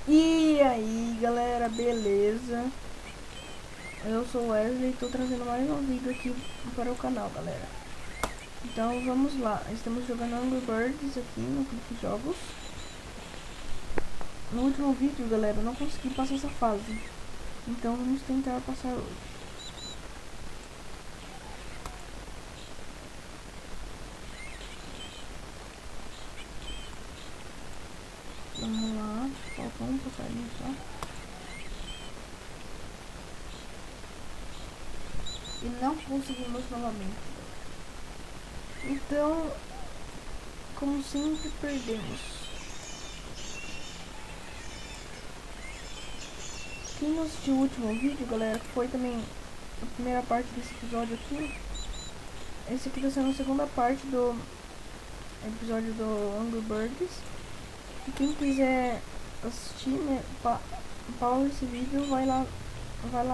E aí galera, beleza? Eu sou o Wesley e tô trazendo mais um vídeo aqui para o canal, galera. Então vamos lá, estamos jogando Angry Birds aqui no Clique Jogos. No último vídeo, galera, eu não consegui passar essa fase, então vamos tentar passar hoje. Vamos lá, falta um passarinho só. E não conseguimos novamente. Então, como sempre, perdemos. Quem não assistiu o último vídeo, galera, foi também a primeira parte desse episódio aqui. Esse aqui tá sendo a segunda parte do episódio do Angry Birds. E quem quiser assistir, né, pausa esse vídeo, vai lá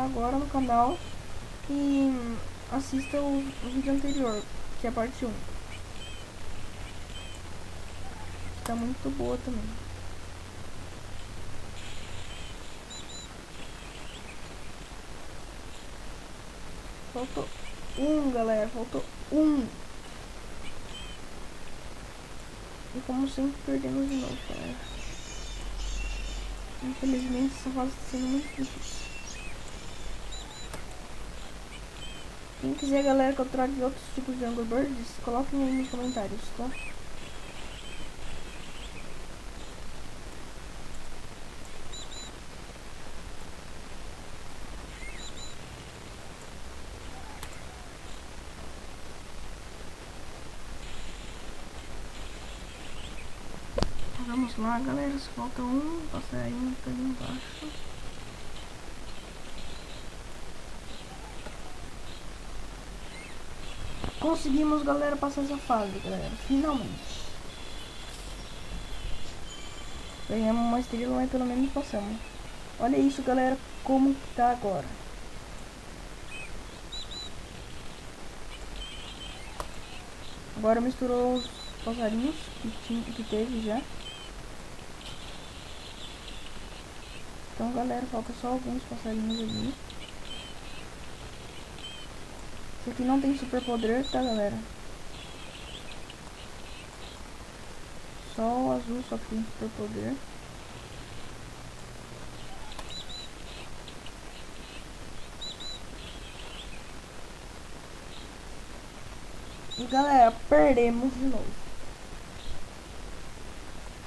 agora no canal e assista o vídeo anterior, que é a parte 1. Tá muito boa também. Faltou um, galera, faltou um. E como sempre, perdemos de novo, galera. Infelizmente, essa fase está sendo muito difícil. Quem quiser, galera, que eu traga outros tipos de Angry Birds, coloquem aí nos comentários, tá? Vamos lá, galera, só falta um passarinho tá ali embaixo. Conseguimos, galera, passar essa fase, galera, finalmente. Ganhamos uma estrela, mas pelo menos passamos. Olha isso, galera, como que tá agora. Agora misturou os passarinhos que teve já. Então, galera, falta só alguns passarinhos ali. Esse aqui não tem super poder, tá, galera? Só o azul só que tem super poder. E, galera, perdemos de novo.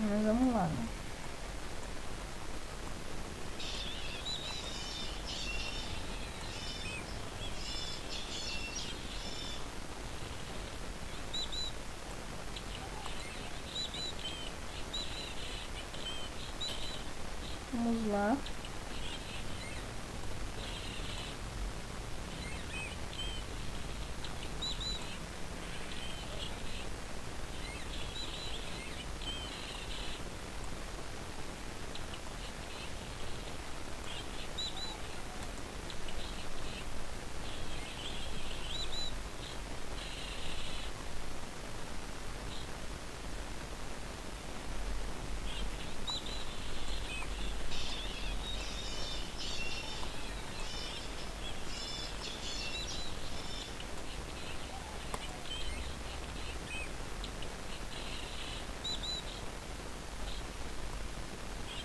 Mas vamos lá, né? Vamos lá.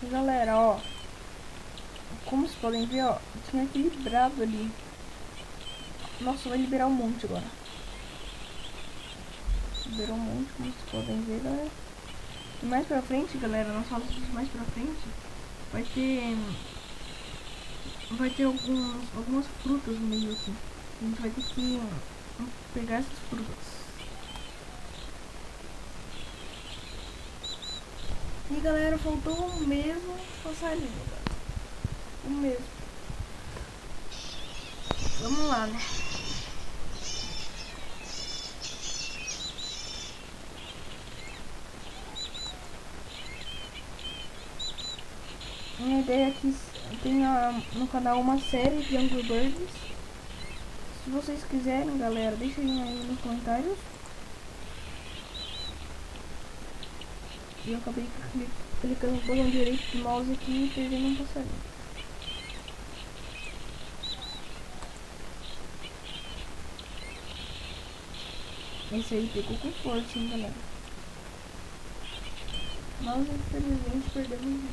Galera, ó, como vocês podem ver, ó, tinha equilibrado ali. Nossa, vai liberar um monte agora. Liberou um monte, como vocês podem ver, galera. E mais pra frente, galera, nas fases mais pra frente, vai ter algumas frutas no meio aqui. A gente vai ter que pegar essas frutas. E, galera, faltou o mesmo passarinho, galera. O mesmo. Vamos lá, né? Minha ideia é que tem no canal uma série de Angry Birds. Se vocês quiserem, galera, deixem aí nos comentários. E eu acabei clicando no botão direito do mouse aqui e perdendo um passarinho. Esse aí pegou com força, hein, galera. Nós infelizmente perdemos.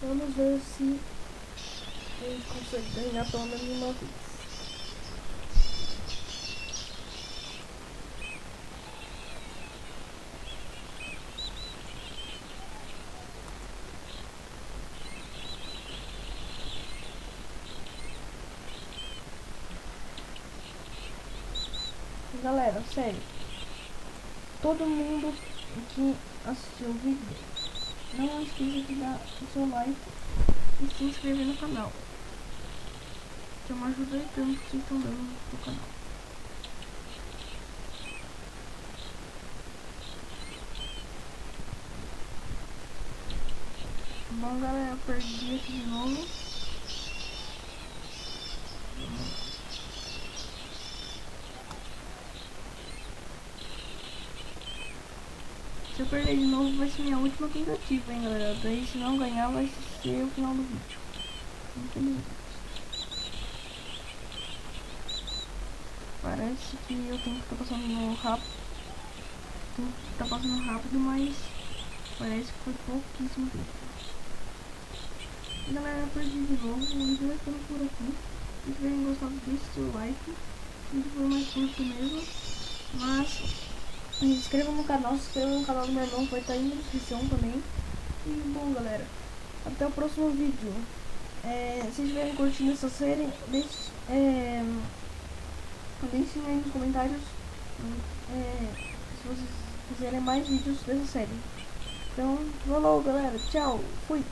Vamos ver se ele consegue ganhar pelo menos uma vez. Galera, sério, todo mundo que assistiu o vídeo, não esqueça de dar o seu like e se inscrever no canal, que é uma ajuda e tanto que vocês estão dando pro canal. Bom, galera, eu perdi aqui de novo. Se eu perder de novo vai ser minha última tentativa, hein, galera. Daí se não ganhar vai ser o final do vídeo. Infelizmente. Parece que eu tenho que estar passando rápido. Tenho que estar passando rápido, mas parece que foi pouquíssimo tempo. Galera, eu perdi de novo. O vídeo vai ficando por aqui. Se tiverem gostado, deixe seu like. O vídeo foi mais curto mesmo. Mas se inscreva no canal, se inscreva no canal do meu irmão, vai estar aí na descrição também. E bom, galera, até o próximo vídeo. Se estiverem curtindo essa série, deixem aí nos comentários se vocês quiserem mais vídeos dessa série. Então, falou, galera, tchau, fui!